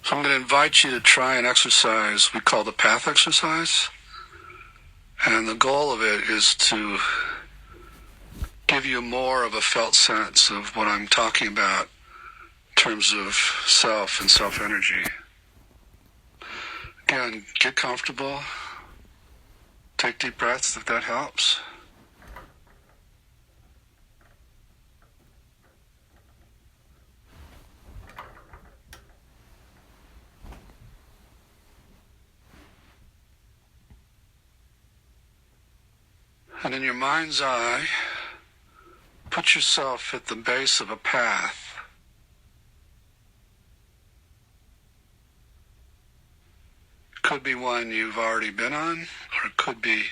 So I'm going to invite you to try an exercise we call the path exercise. And the goal of it is to give you more of a felt sense of what I'm talking about in terms of self and self-energy. Again, get comfortable. Take deep breaths if that helps. And in your mind's eye, put yourself at the base of a path. It could be one you've already been on, or it could be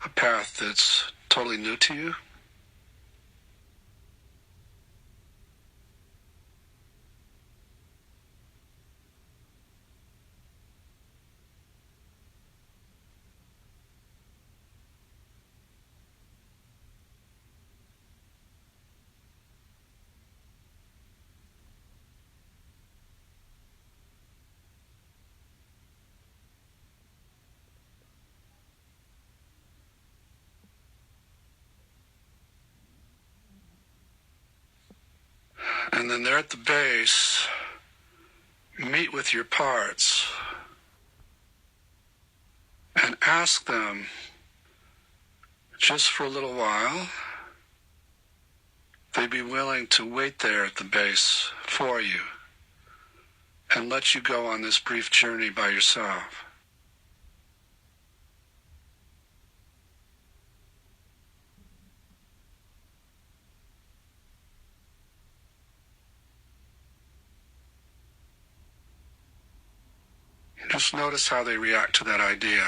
a path that's totally new to you. And then there at the base, meet with your parts and ask them, just for a little while, they'd be willing to wait there at the base for you and let you go on this brief journey by yourself. Just notice how they react to that idea.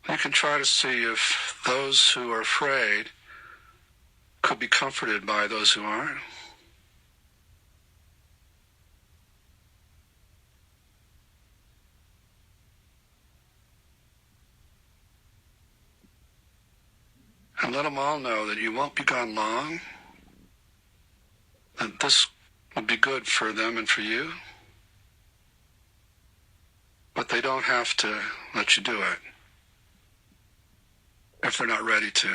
You can try to see if those who are afraid could be comforted by those who aren't. And let them all know that you won't be gone long, that this would be good for them and for you, but they don't have to let you do it if they're not ready to.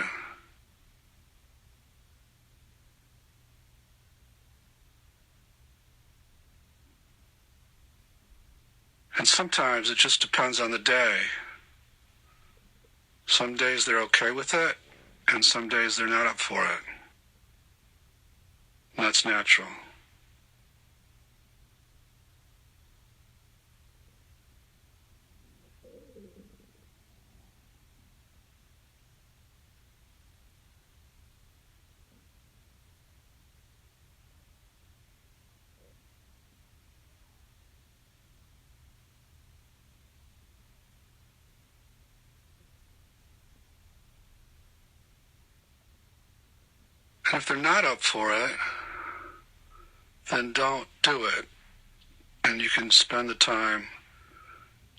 And sometimes it just depends on the day. Some days they're okay with it, and some days they're not up for it. And that's natural. And if they're not up for it, then don't do it. And you can spend the time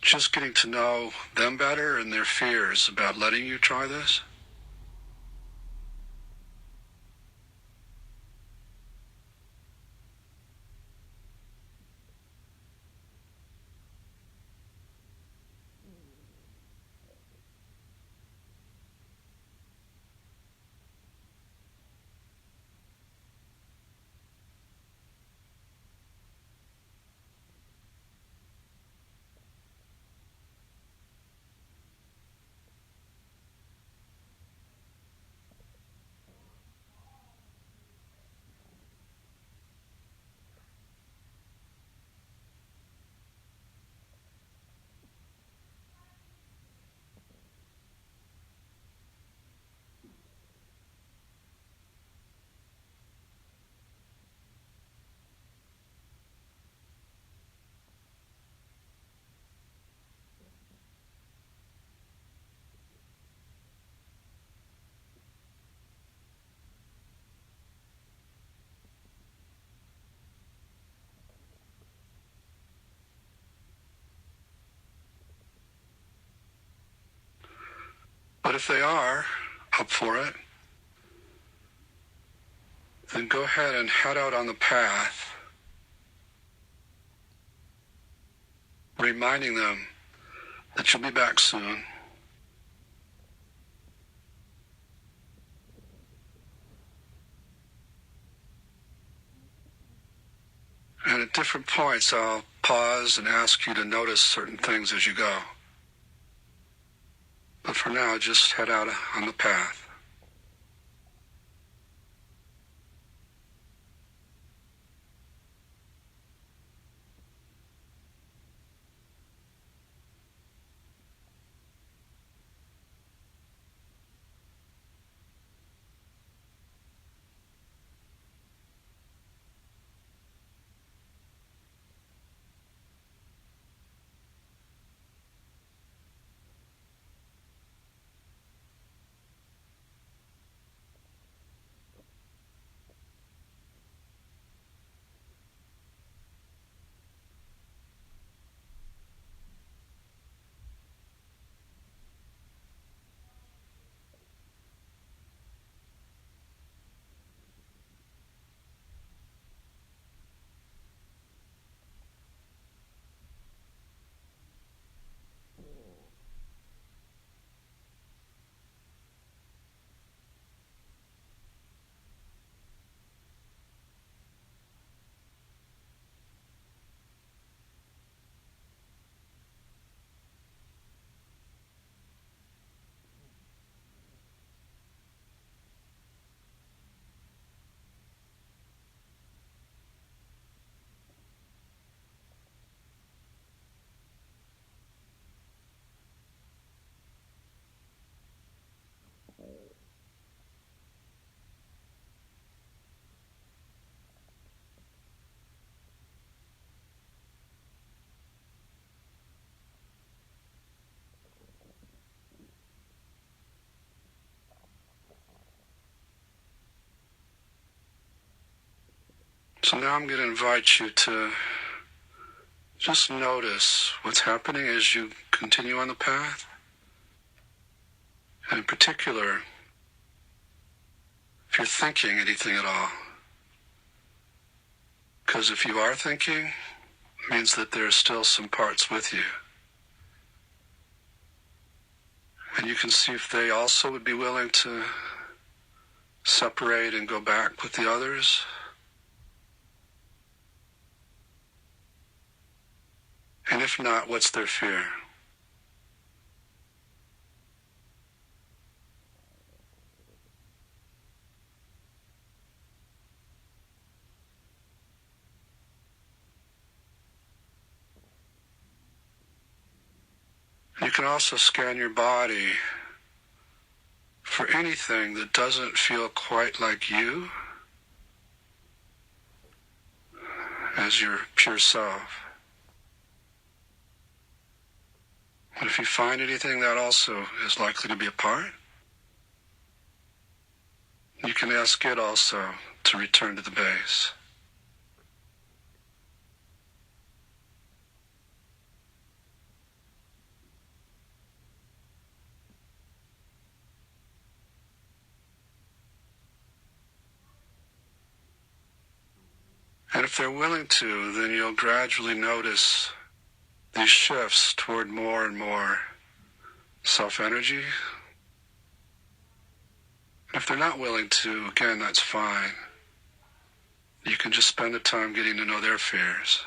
just getting to know them better and their fears about letting you try this. But if they are up for it, then go ahead and head out on the path, reminding them that you'll be back soon. And at different points, I'll pause and ask you to notice certain things as you go. But for now, just head out on the path. So now I'm going to invite you to just notice what's happening as you continue on the path. And in particular, if you're thinking anything at all. Because if you are thinking, it means that there are still some parts with you. And you can see if they also would be willing to separate and go back with the others. And if not, what's their fear? You can also scan your body for anything that doesn't feel quite like you as your pure self. And if you find anything that also is likely to be a part, you can ask it also to return to the base. And if they're willing to, then you'll gradually notice these shifts toward more and more self-energy. If they're not willing to, again, that's fine. You can just spend the time getting to know their fears.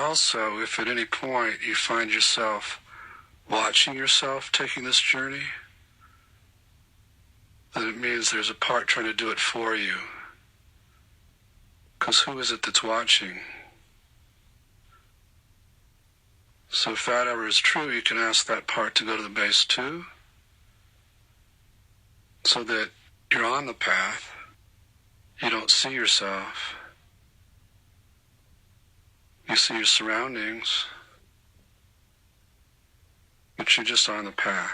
also, if at any point you find yourself watching yourself taking this journey, then it means there's a part trying to do it for you. Because who is it that's watching? So if that ever is true, you can ask that part to go to the base too, so that you're on the path, you don't see yourself, you see your surroundings, but you're just on the path.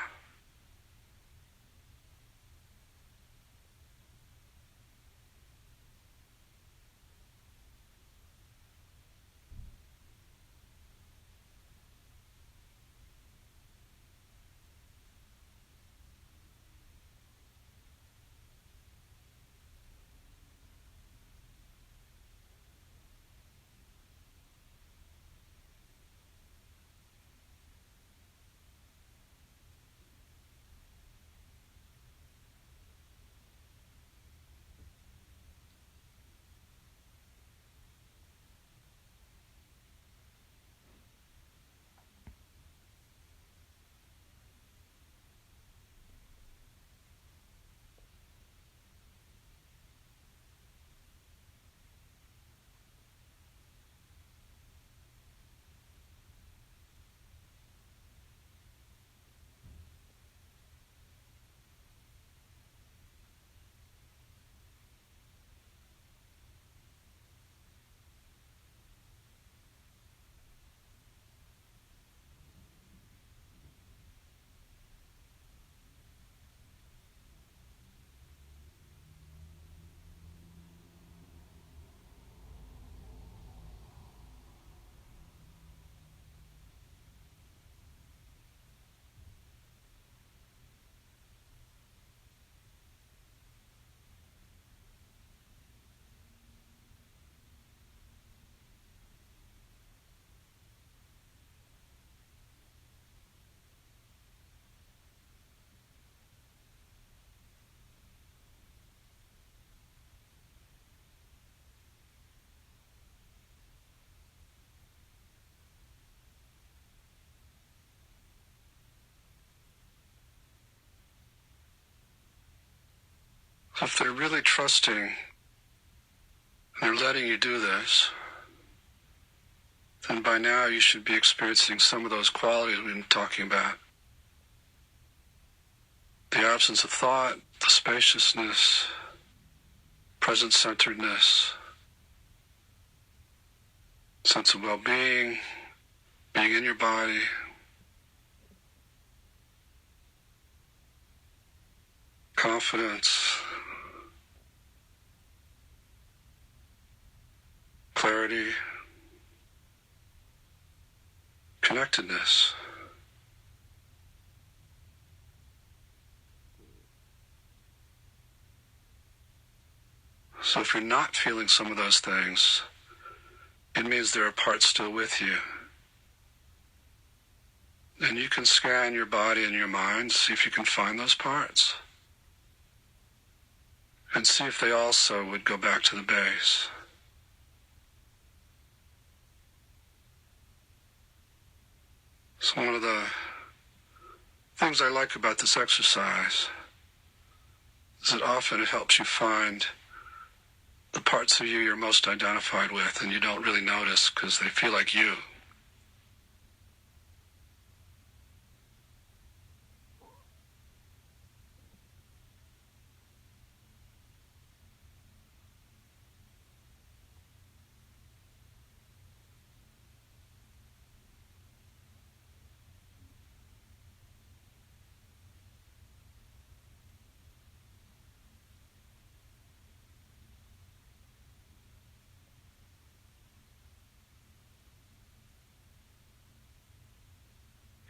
If they're really trusting, and they're letting you do this, then by now you should be experiencing some of those qualities we've been talking about. The absence of thought, the spaciousness, present-centeredness, sense of well-being, being in your body, confidence, clarity, connectedness. So if you're not feeling some of those things, it means there are parts still with you. And you can scan your body and your mind, see if you can find those parts. And see if they also would go back to the base. So one of the things I like about this exercise is that often it helps you find the parts of you you're most identified with and you don't really notice because they feel like you.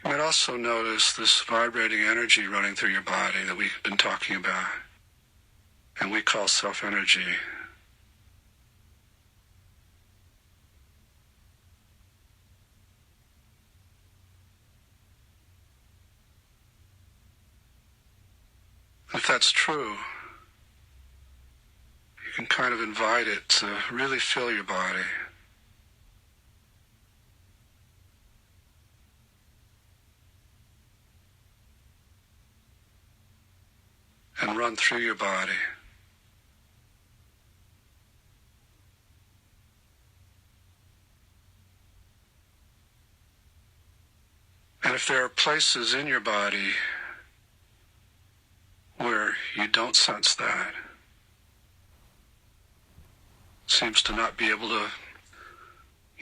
You might also notice this vibrating energy running through your body that we've been talking about, and we call self-energy. If that's true, you can kind of invite it to really fill your body. and run through your body. And if there are places in your body where you don't sense that, seems to not be able to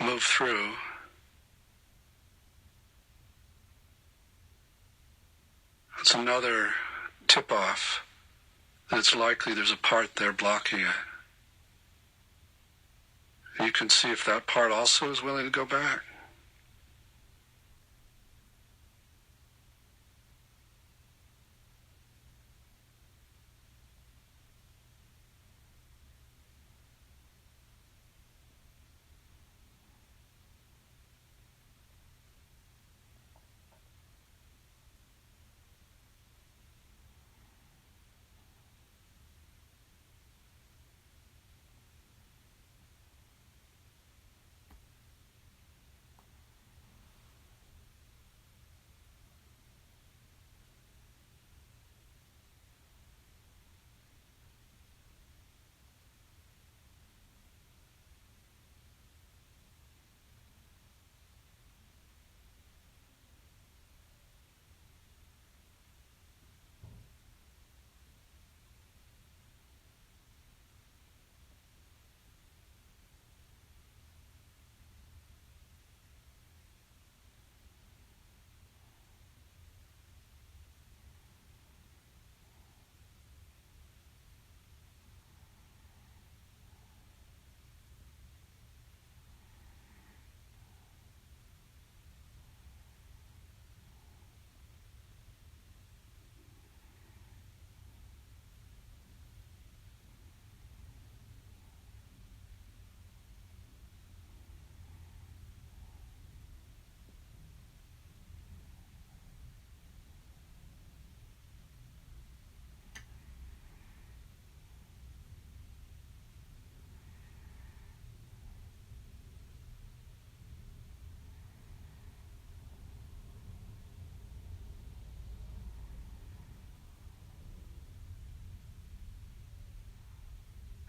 move through, it's another tip-off that it's likely there's a part there blocking it. You can see if that part also is willing to go back.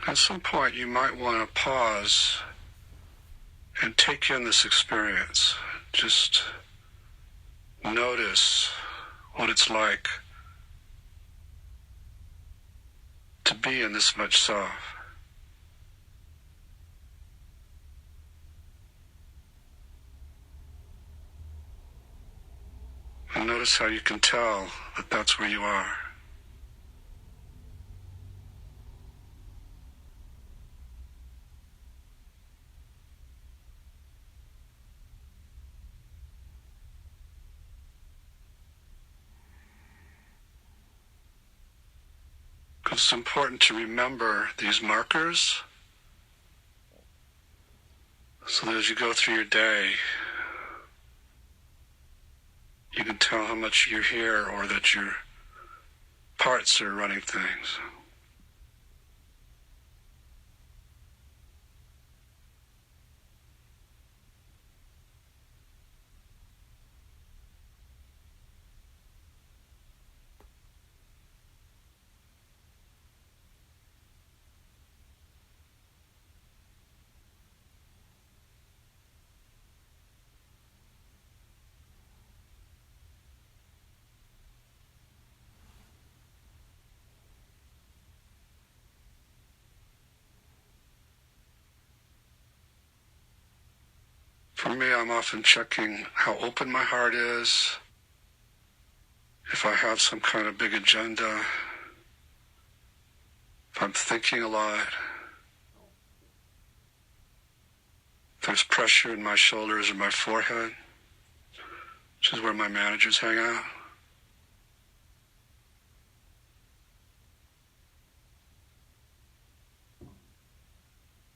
At some point, you might want to pause and take in this experience. Just notice what it's like to be in this much self. And notice how you can tell that that's where you are. It's important to remember these markers so that as you go through your day, you can tell how much you're here or that your parts are running things. For me, I'm often checking how open my heart is, if I have some kind of big agenda, if I'm thinking a lot, if there's pressure in my shoulders or my forehead, which is where my managers hang out.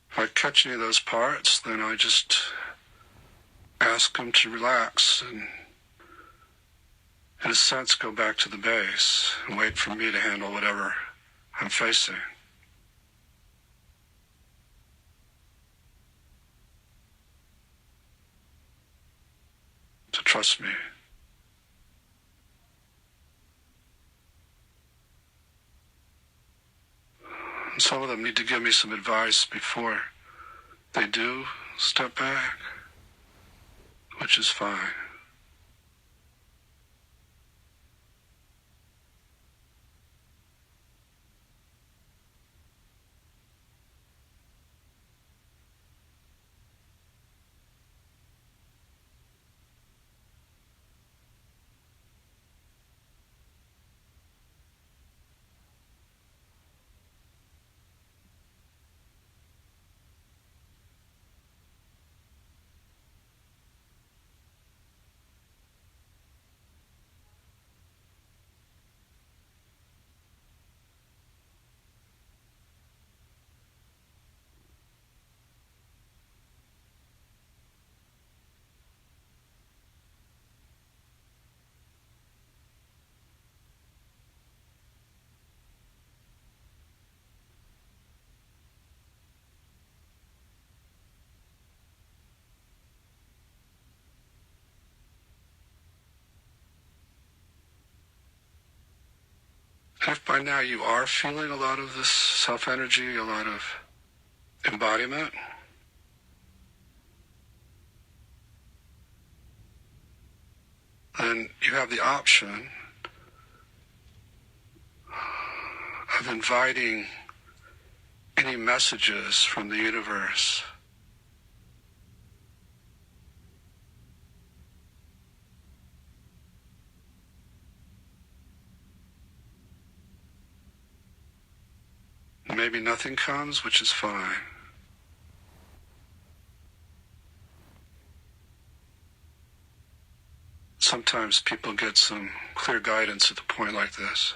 If I catch any of those parts, then I just ask them to relax and, in a sense, go back to the base and wait for me to handle whatever I'm facing. To trust me. Some of them need to give me some advice before they do step back, which is fine. If by now you are feeling a lot of this self-energy, a lot of embodiment, then you have the option of inviting any messages from the universe maybe nothing comes, which is fine. Sometimes people get some clear guidance at a point like this.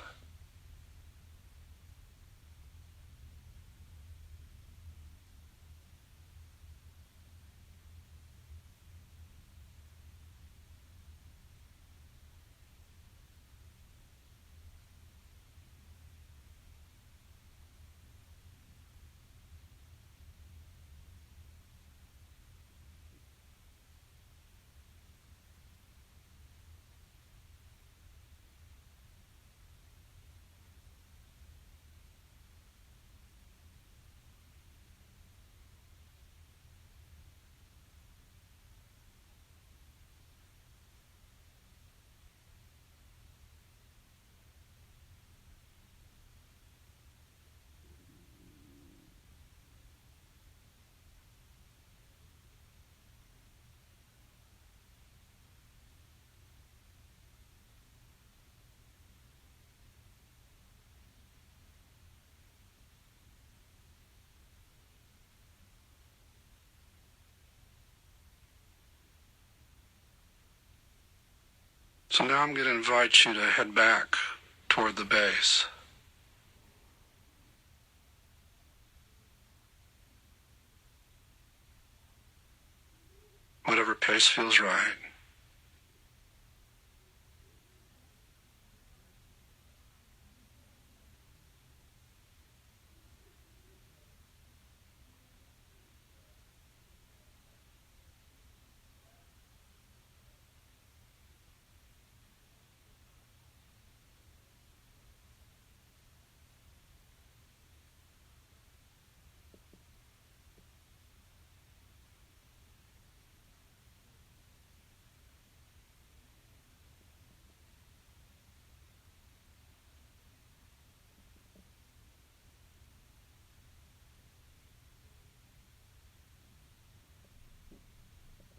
So now I'm going to invite you to head back toward the base. Whatever pace feels right.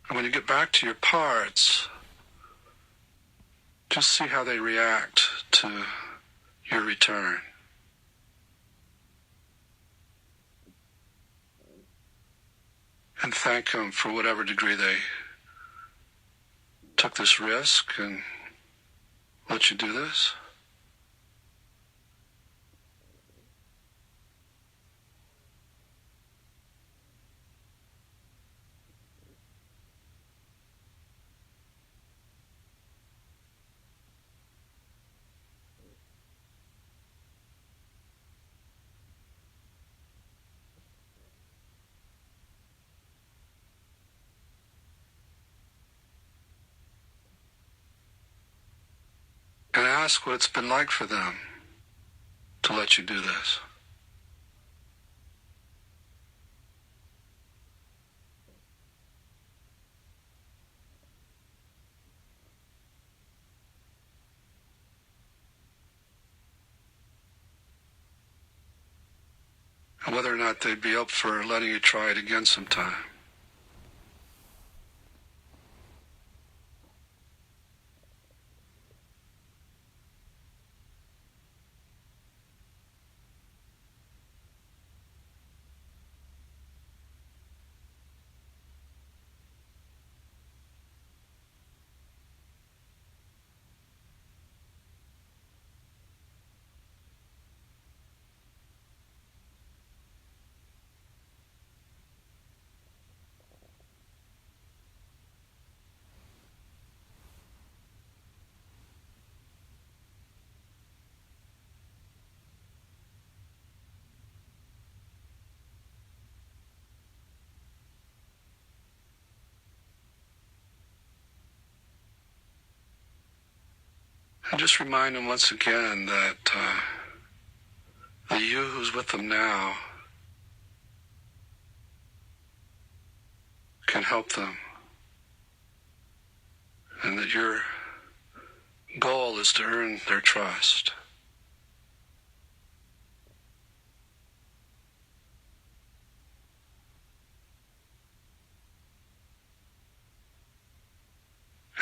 And when you get back to your parts, just see how they react to your return. And thank them for whatever degree they took this risk and let you do this. And ask what it's been like for them to let you do this. and whether or not they'd be up for letting you try it again sometime. And just remind them once again that the you who's with them now can help them, and that your goal is to earn their trust.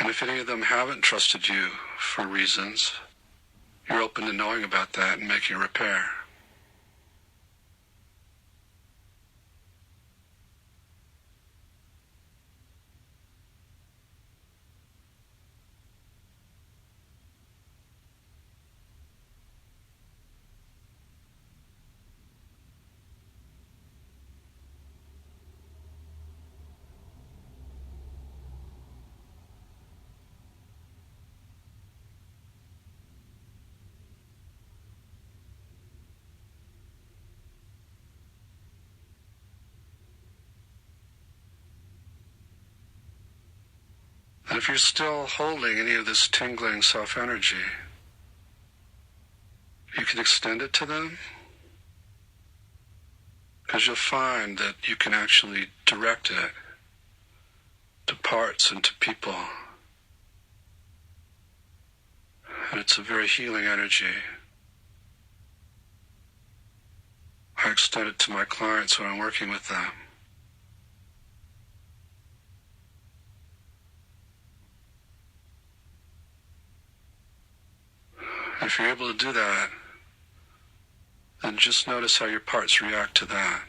And if any of them haven't trusted you for reasons, you're open to knowing about that and making a repair. And if you're still holding any of this tingling self-energy, you can extend it to them, because you'll find that you can actually direct it to parts and to people. And it's a very healing energy. I extend it to my clients when I'm working with them. If you're able to do that, then just notice how your parts react to that.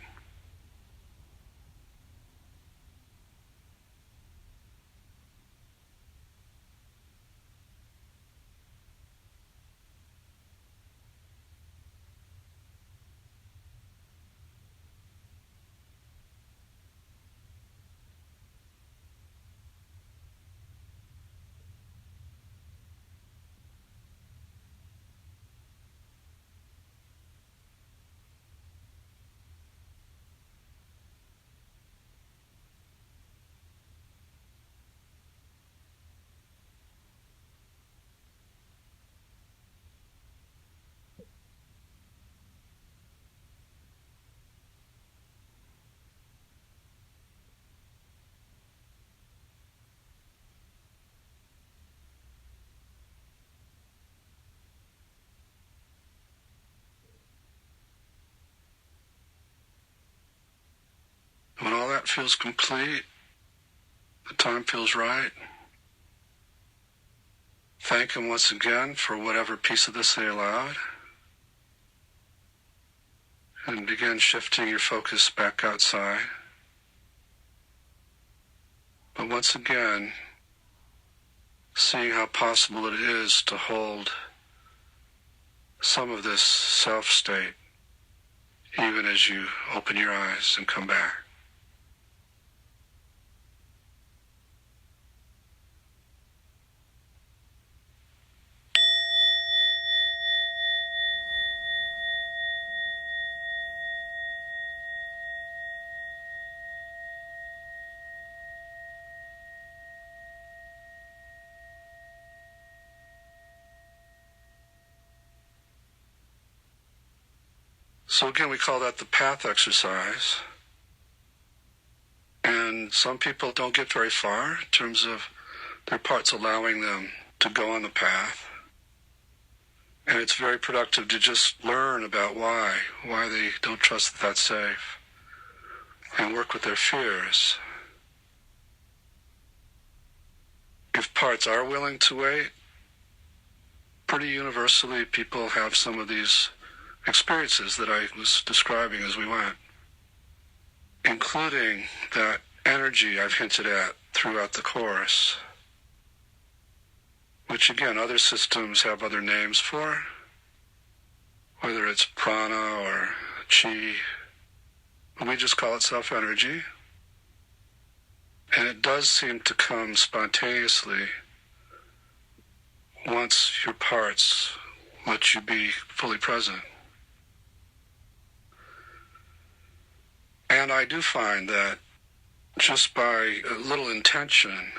When all that feels complete, the time feels right, thank them once again for whatever piece of this they allowed, and begin shifting your focus back outside. But once again, seeing how possible it is to hold some of this self-state, even as you open your eyes and come back. So again, we call that the path exercise. And some people don't get very far in terms of their parts allowing them to go on the path. And it's very productive to just learn about why they don't trust that that's safe, and work with their fears. If parts are willing to wait, pretty universally people have some of these experiences that I was describing as we went, including that energy I've hinted at throughout the course, which again other systems have other names for, whether it's prana or chi. We just call it self-energy. And it does seem to come spontaneously once your parts let you be fully present. And I do find that just by a little intention,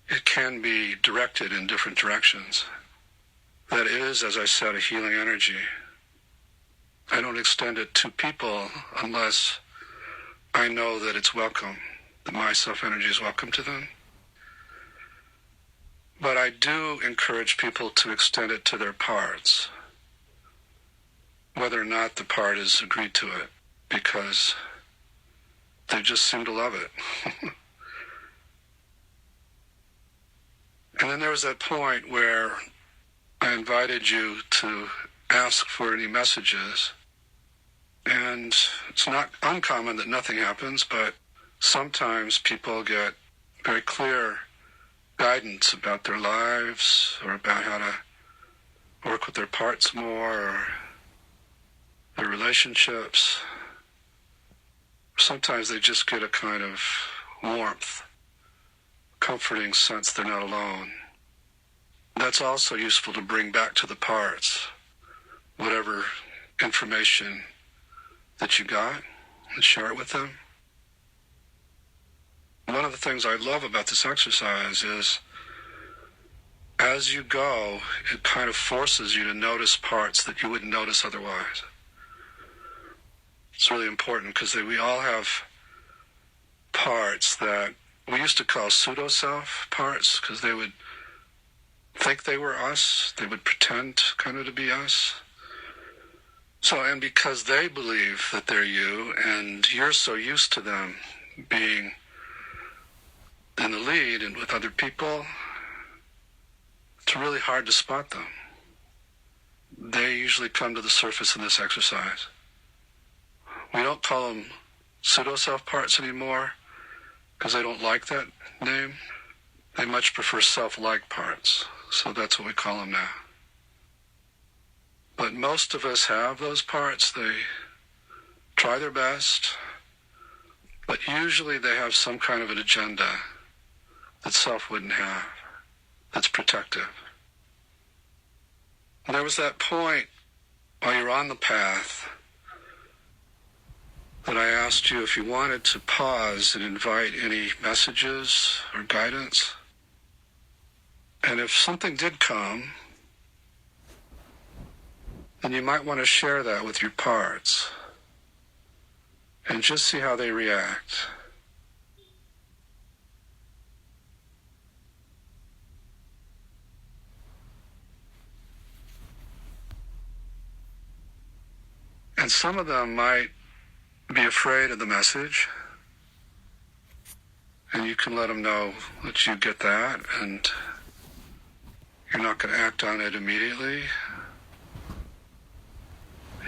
it can be directed in different directions. That is, as I said, a healing energy. I don't extend it to people unless I know that it's welcome, that my self-energy is welcome to them. But I do encourage people to extend it to their parts, whether or not the part has agreed to it, because they just seem to love it. And then there was that point where I invited you to ask for any messages. And it's not uncommon that nothing happens, but sometimes people get very clear guidance about their lives or about how to work with their parts more or their relationships. Sometimes they just get a kind of warmth, comforting sense they're not alone. That's also useful to bring back to the parts, whatever information that you got, and share it with them. One of the things I love about this exercise is as you go, it kind of forces you to notice parts that you wouldn't notice otherwise. It's really important because we all have parts that we used to call pseudo-self parts because they would think they were us. They would pretend kind of to be us. So, and because they believe that they're you and you're so used to them being in the lead and with other people, it's really hard to spot them. They usually come to the surface in this exercise. We don't call them pseudo-self parts anymore because they don't like that name. They much prefer self-like parts. So that's what we call them now. But most of us have those parts. They try their best, but usually they have some kind of an agenda that self wouldn't have, that's protective. And there was that point while you're on the path that I asked you if you wanted to pause and invite any messages or guidance. And if something did come, then you might want to share that with your parts and just see how they react. And some of them might be afraid of the message, and you can let them know that you get that and you're not going to act on it immediately.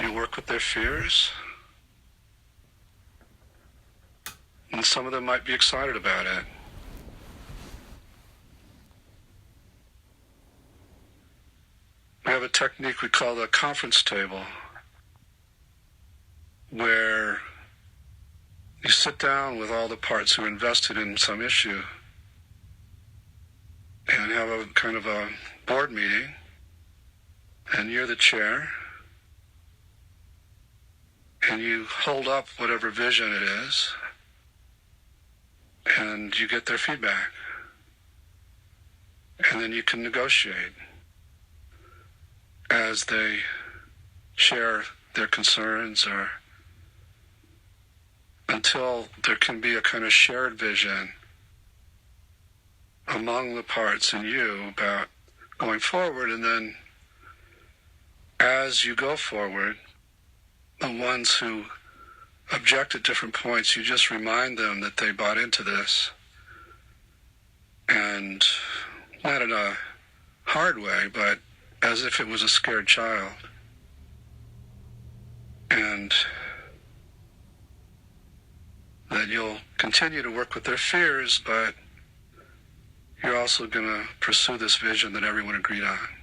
You work with their fears. And some of them might be excited about it. We have a technique we call the conference table, where you sit down with all the parts who are invested in some issue and have a kind of a board meeting, and you're the chair, and you hold up whatever vision it is, and you get their feedback. And then you can negotiate as they share their concerns, or until there can be a kind of shared vision among the parts and you about going forward, and then as you go forward, the ones who object at different points, you just remind them that they bought into this. And not in a hard way, but as if it was a scared child. And that you'll continue to work with their fears, but you're also going to pursue this vision that everyone agreed on.